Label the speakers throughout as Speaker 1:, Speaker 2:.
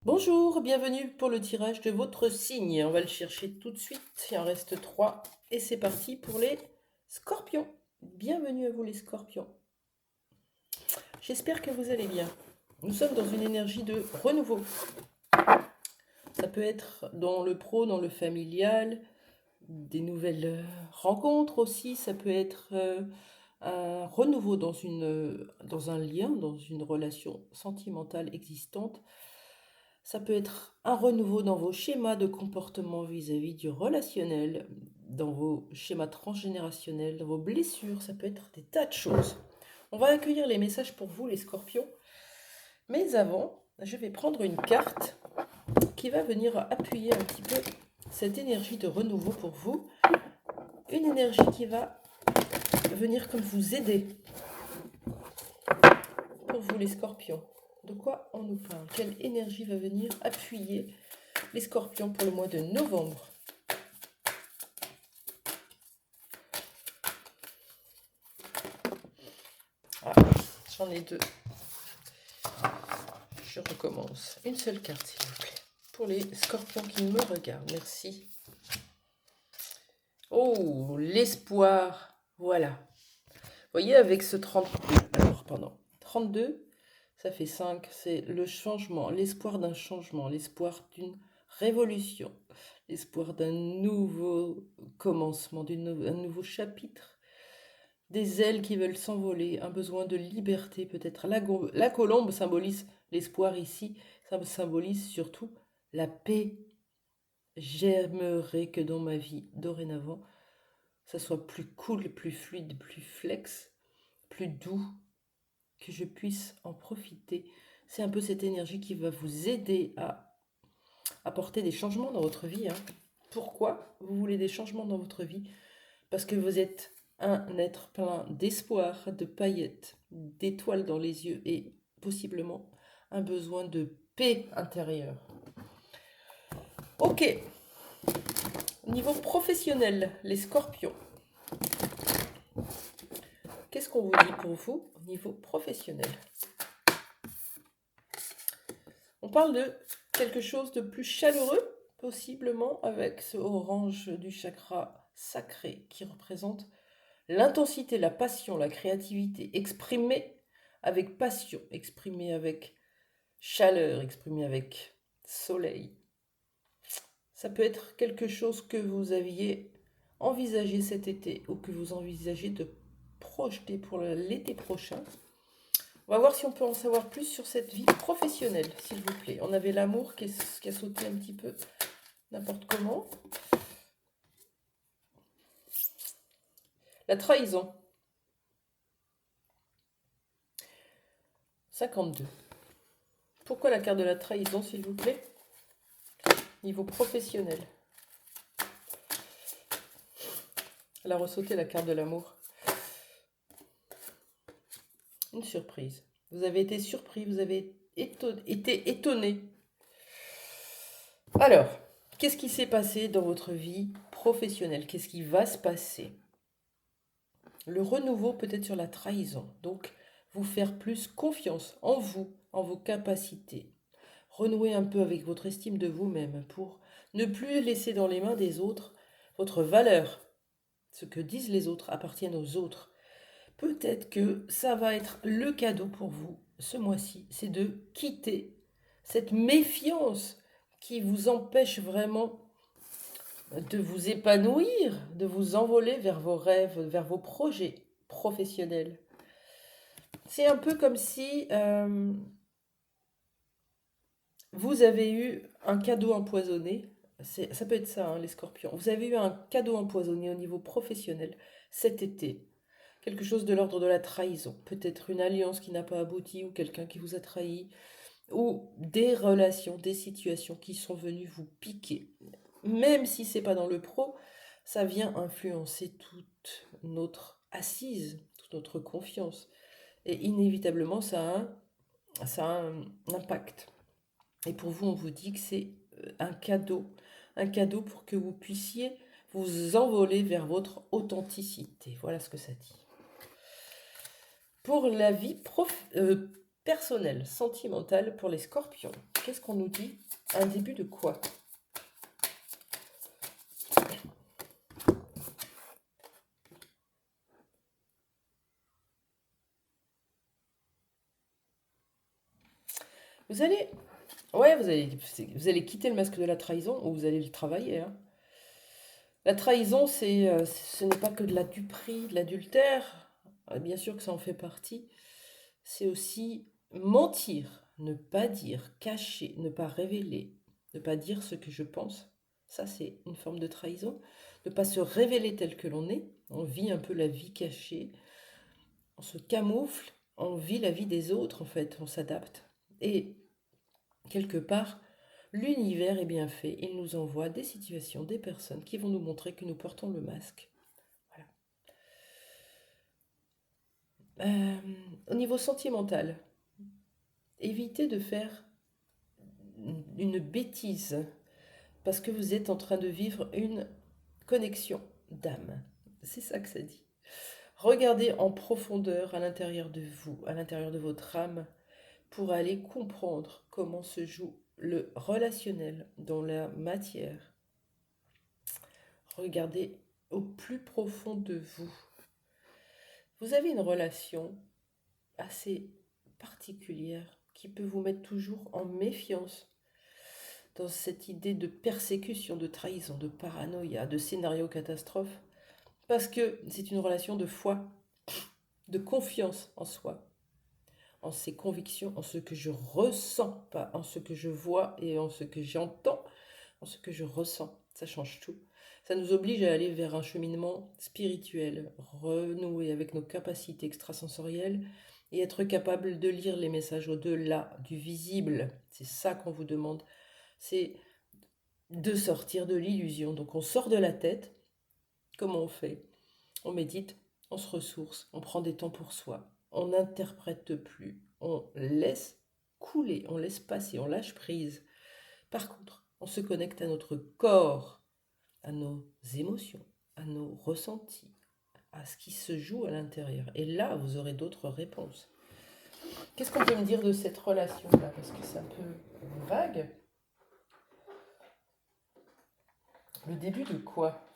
Speaker 1: Bonjour, bienvenue pour le tirage de votre signe. On va le chercher tout de suite. Il en reste 3. Et c'est parti pour les scorpions. Bienvenue à vous les scorpions. J'espère que vous allez bien. Nous sommes dans une énergie de renouveau. Ça peut être dans le pro, dans le familial, des nouvelles rencontres aussi. Ça peut être un renouveau dans un lien, dans une relation sentimentale existante. Ça peut être un renouveau dans vos schémas de comportement vis-à-vis du relationnel, dans vos schémas transgénérationnels, dans vos blessures. Ça peut être des tas de choses. On va accueillir les messages pour vous, les scorpions. Mais avant, je vais prendre une carte qui va venir appuyer un petit peu cette énergie de renouveau pour vous. Une énergie qui va venir comme vous aider. Pour vous, les scorpions. De quoi on nous parle? Quelle énergie va venir appuyer les scorpions pour le mois de novembre? Ah, j'en ai 2. Je recommence. Une seule carte, s'il vous plaît. Pour les scorpions qui me regardent. Merci. Oh, l'espoir. Voilà. Vous voyez, avec ce 32. Alors, pardon. 32, ça fait 5. C'est le changement, l'espoir d'un changement, l'espoir d'une révolution, l'espoir d'un nouveau commencement, un nouveau chapitre. Des ailes qui veulent s'envoler, un besoin de liberté peut-être. La colombe symbolise l'espoir ici, ça symbolise surtout la paix. J'aimerais que dans ma vie, dorénavant, ça soit plus cool, plus fluide, plus flex, plus doux, que je puisse en profiter. C'est un peu cette énergie qui va vous aider à apporter des changements dans votre vie. Pourquoi vous voulez des changements dans votre vie? Parce que vous êtes un être plein d'espoir, de paillettes, d'étoiles dans les yeux et possiblement un besoin de paix intérieure. Ok. Niveau professionnel, les scorpions. Qu'est-ce qu'on vous dit pour vous au niveau professionnel? On parle de quelque chose de plus chaleureux, possiblement avec ce orange du chakra sacré qui représente l'intensité, la passion, la créativité, exprimée avec passion, exprimée avec chaleur, exprimée avec soleil. Ça peut être quelque chose que vous aviez envisagé cet été ou que vous envisagez de projeter pour l'été prochain. On va voir si on peut en savoir plus sur cette vie professionnelle, s'il vous plaît. On avait l'amour qui a sauté un petit peu n'importe comment. La trahison. 52. Pourquoi la carte de la trahison, s'il vous plaît? Niveau professionnel. Elle a ressauté la carte de l'amour. Une surprise. Vous avez été surpris, vous avez été étonné. Alors, qu'est-ce qui s'est passé dans votre vie professionnelle? Qu'est-ce qui va se passer? Le renouveau peut-être sur la trahison. Donc, vous faire plus confiance en vous, en vos capacités. Renouer un peu avec votre estime de vous-même pour ne plus laisser dans les mains des autres votre valeur. Ce que disent les autres appartiennent aux autres. Peut-être que ça va être le cadeau pour vous ce mois-ci, c'est de quitter cette méfiance qui vous empêche vraiment de vous épanouir, de vous envoler vers vos rêves, vers vos projets professionnels. C'est un peu comme si vous avez eu un cadeau empoisonné. Ça peut être ça, les scorpions. Vous avez eu un cadeau empoisonné au niveau professionnel cet été. Quelque chose de l'ordre de la trahison. Peut-être une alliance qui n'a pas abouti ou quelqu'un qui vous a trahi. Ou des relations, des situations qui sont venues vous piquer. Même si c'est pas dans le pro, ça vient influencer toute notre assise, toute notre confiance. Et inévitablement, ça a un impact. Et pour vous, on vous dit que c'est un cadeau pour que vous puissiez vous envoler vers votre authenticité. Voilà ce que ça dit. Pour la vie personnel, sentimental pour les scorpions. Qu'est-ce qu'on nous dit? Un début de quoi? Vous allez, ouais, vous allez quitter le masque de la trahison ou vous allez le travailler, hein. La trahison, ce n'est pas que de la duperie, de l'adultère. Bien sûr que ça en fait partie. C'est aussi mentir, ne pas dire, cacher, ne pas révéler, ne pas dire ce que je pense. Ça, c'est une forme de trahison. Ne pas se révéler tel que l'on est. On vit un peu la vie cachée. On se camoufle. On vit la vie des autres, en fait. On s'adapte. Et quelque part, l'univers est bien fait. Il nous envoie des situations, des personnes qui vont nous montrer que nous portons le masque. Voilà. Au niveau sentimental, évitez de faire une bêtise parce que vous êtes en train de vivre une connexion d'âme. C'est ça que ça dit. Regardez en profondeur à l'intérieur de vous, à l'intérieur de votre âme, pour aller comprendre comment se joue le relationnel dans la matière. Regardez au plus profond de vous. Vous avez une relation assez particulière qui peut vous mettre toujours en méfiance dans cette idée de persécution, de trahison, de paranoïa, de scénario catastrophe, parce que c'est une relation de foi, de confiance en soi, en ses convictions, en ce que je ressens, pas en ce que je vois et en ce que j'entends, en ce que je ressens. Ça change tout. Ça nous oblige à aller vers un cheminement spirituel, renouer avec nos capacités extrasensorielles et être capable de lire les messages au-delà du visible. C'est ça qu'on vous demande. C'est de sortir de l'illusion. Donc on sort de la tête. Comment on fait? On médite, on se ressource, on prend des temps pour soi, on n'interprète plus, on laisse couler, on laisse passer, on lâche prise. Par contre, on se connecte à notre corps, à nos émotions, à nos ressentis, à ce qui se joue à l'intérieur. Et là, vous aurez d'autres réponses. Qu'est-ce qu'on peut me dire de cette relation-là? Parce que c'est un peu vague. Le début de quoi?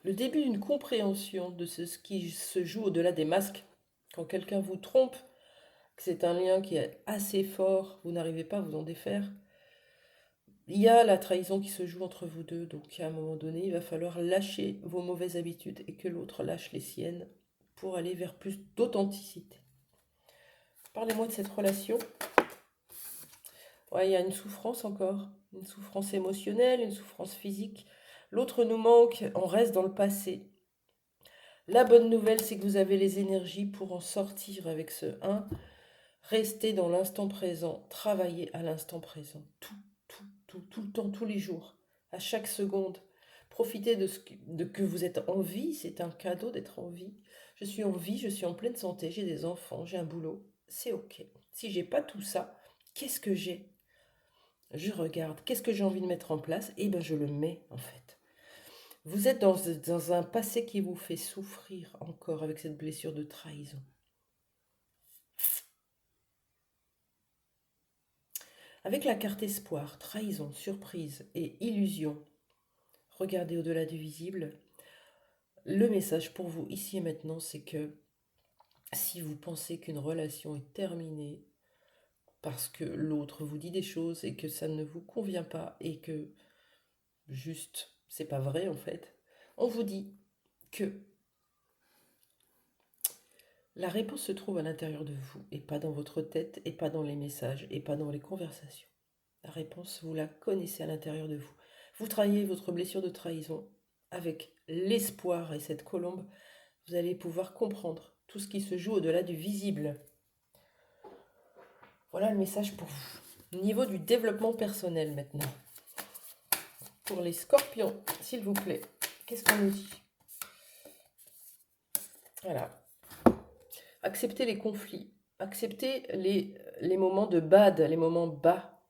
Speaker 1: Le début d'une compréhension de ce qui se joue au-delà des masques. Quand quelqu'un vous trompe, que c'est un lien qui est assez fort, vous n'arrivez pas à vous en défaire. Il y a la trahison qui se joue entre vous deux, donc à un moment donné, il va falloir lâcher vos mauvaises habitudes et que l'autre lâche les siennes pour aller vers plus d'authenticité. Parlez-moi de cette relation. Ouais, il y a une souffrance encore, une souffrance émotionnelle, une souffrance physique. L'autre nous manque, on reste dans le passé. La bonne nouvelle, c'est que vous avez les énergies pour en sortir avec ce 1. Restez dans l'instant présent, travaillez à l'instant présent, tout le temps, tous les jours, à chaque seconde. Profitez de que vous êtes en vie, c'est un cadeau d'être en vie. Je suis en vie, je suis en pleine santé, j'ai des enfants, j'ai un boulot, c'est ok. Si j'ai pas tout ça, qu'est-ce que j'ai? Je regarde, qu'est-ce que j'ai envie de mettre en place? Et ben je le mets en fait. Vous êtes dans un passé qui vous fait souffrir encore avec cette blessure de trahison. Avec la carte espoir, trahison, surprise et illusion, regardez au-delà du visible. Le message pour vous ici et maintenant, c'est que si vous pensez qu'une relation est terminée parce que l'autre vous dit des choses et que ça ne vous convient pas et que juste c'est pas vrai en fait, on vous dit que la réponse se trouve à l'intérieur de vous et pas dans votre tête et pas dans les messages et pas dans les conversations. La réponse, vous la connaissez à l'intérieur de vous. Vous travaillez votre blessure de trahison avec l'espoir et cette colombe, vous allez pouvoir comprendre tout ce qui se joue au-delà du visible. Voilà le message pour vous. Niveau du développement personnel maintenant. Pour les scorpions, s'il vous plaît, qu'est-ce qu'on nous dit? Voilà. Acceptez les conflits. Acceptez les moments de bad, les moments bas.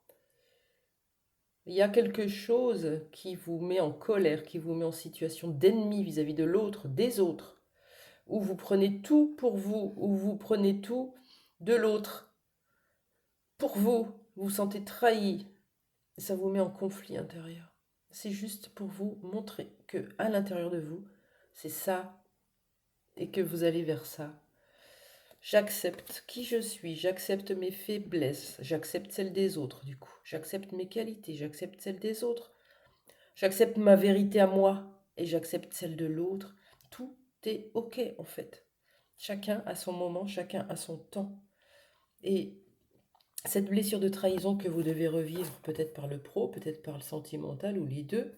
Speaker 1: Il y a quelque chose qui vous met en colère, qui vous met en situation d'ennemi vis-à-vis de l'autre, des autres, où vous prenez tout pour vous, où vous prenez tout de l'autre pour vous, vous vous sentez trahi, et ça vous met en conflit intérieur. C'est juste pour vous montrer que à l'intérieur de vous, c'est ça et que vous allez vers ça. J'accepte qui je suis, j'accepte mes faiblesses, j'accepte celles des autres du coup, j'accepte mes qualités, j'accepte celles des autres, j'accepte ma vérité à moi et j'accepte celle de l'autre. Tout est ok en fait. Chacun a son moment, chacun a son temps. Et cette blessure de trahison que vous devez revivre, peut-être par le pro, peut-être par le sentimental ou les deux,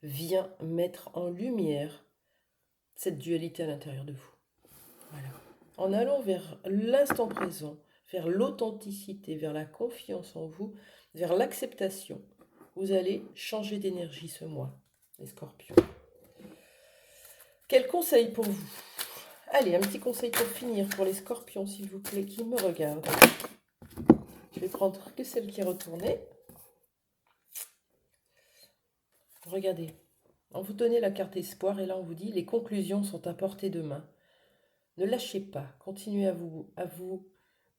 Speaker 1: vient mettre en lumière cette dualité à l'intérieur de vous. Voilà. En allant vers l'instant présent, vers l'authenticité, vers la confiance en vous, vers l'acceptation, vous allez changer d'énergie ce mois, les scorpions. Quel conseil pour vous? Allez, un petit conseil pour finir pour les scorpions, s'il vous plaît, qui me regardent. Je vais prendre que celle qui est retournée. Regardez, on vous donnait la carte espoir et là on vous dit les conclusions sont à portée de main. Ne lâchez pas, continuez à vous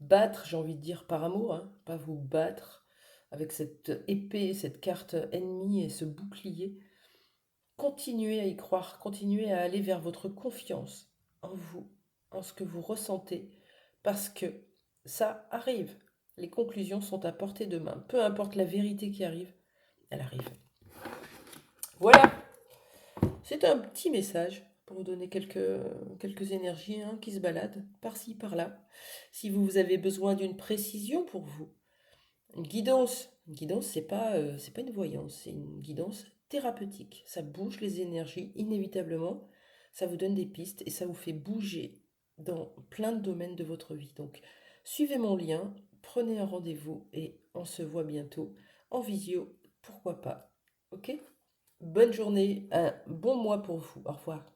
Speaker 1: battre, j'ai envie de dire par amour, hein, pas vous battre avec cette épée, cette carte ennemie et ce bouclier. Continuez à y croire, continuez à aller vers votre confiance en vous, en ce que vous ressentez, parce que ça arrive. Les conclusions sont à portée de main. Peu importe la vérité qui arrive, elle arrive. Voilà, c'est un petit message pour vous donner quelques énergies hein, qui se baladent par-ci, par-là. Si vous avez besoin d'une précision pour vous, une guidance, c'est pas une voyance, c'est une guidance thérapeutique. Ça bouge les énergies inévitablement, ça vous donne des pistes et ça vous fait bouger dans plein de domaines de votre vie. Donc, suivez mon lien, prenez un rendez-vous et on se voit bientôt en visio, pourquoi pas. Ok? Bonne journée, un bon mois pour vous. Au revoir.